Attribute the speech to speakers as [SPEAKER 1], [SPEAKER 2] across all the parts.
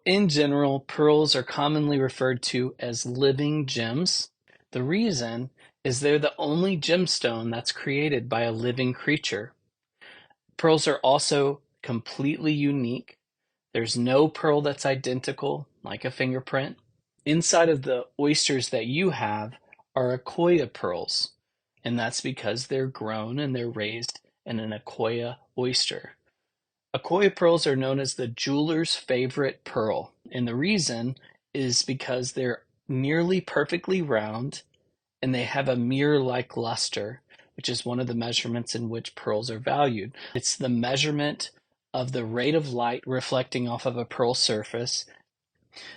[SPEAKER 1] In general, pearls are commonly referred to as living gems. The reason is they're the only gemstone that's created by a living creature. Pearls are also completely unique. There's no pearl that's identical, like a fingerprint. Inside of the oysters that you have are Akoya pearls, and that's because they're grown and they're raised in an Akoya oyster. Akoya pearls are known as the jeweler's favorite pearl, and the reason is because they're nearly perfectly round and they have a mirror-like luster, which is one of the measurements in which pearls are valued. It's the measurement of the rate of light reflecting off of a pearl surface.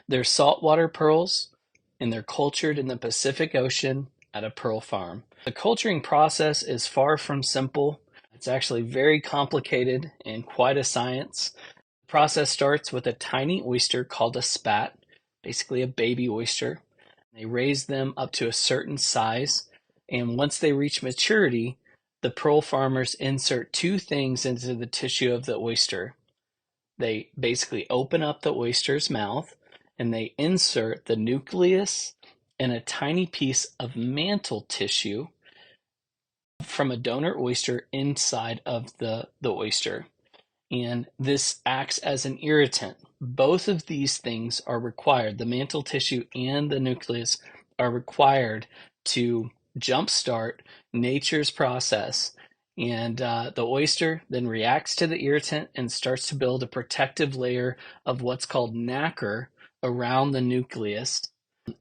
[SPEAKER 1] They're saltwater pearls, and they're cultured in the Pacific Ocean at a pearl farm. The culturing process is far from simple. It's actually very complicated and quite a science. The process starts with a tiny oyster called a spat, basically a baby oyster. They raise them up to a certain size, and once they reach maturity, the pearl farmers insert two things into the tissue of the oyster. They basically open up the oyster's mouth and they insert the nucleus and a tiny piece of mantle tissue from a donor oyster inside of the oyster. And this acts as an irritant. Both of these things are required. The mantle tissue and the nucleus are required to jumpstart nature's process. And the oyster then reacts to the irritant and starts to build a protective layer of what's called nacre around the nucleus.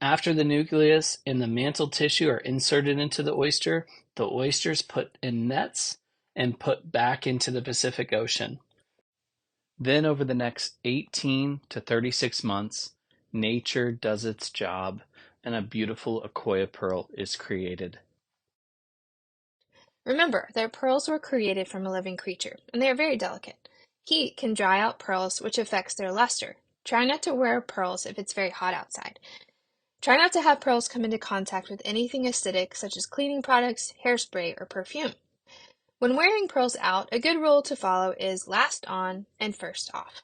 [SPEAKER 1] After the nucleus and the mantle tissue are inserted into the oyster's put in nets and put back into the Pacific Ocean. Then over the next 18 to 36 months, nature does its job and a beautiful Akoya pearl is created.
[SPEAKER 2] Remember, their pearls were created from a living creature, and they are very delicate. Heat can dry out pearls, which affects their luster. Try not to wear pearls if it's very hot outside. Try not to have pearls come into contact with anything acidic, such as cleaning products, hairspray, or perfume. When wearing pearls out, a good rule to follow is last on and first off.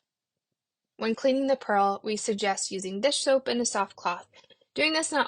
[SPEAKER 2] When cleaning the pearl, we suggest using dish soap and a soft cloth. Doing this not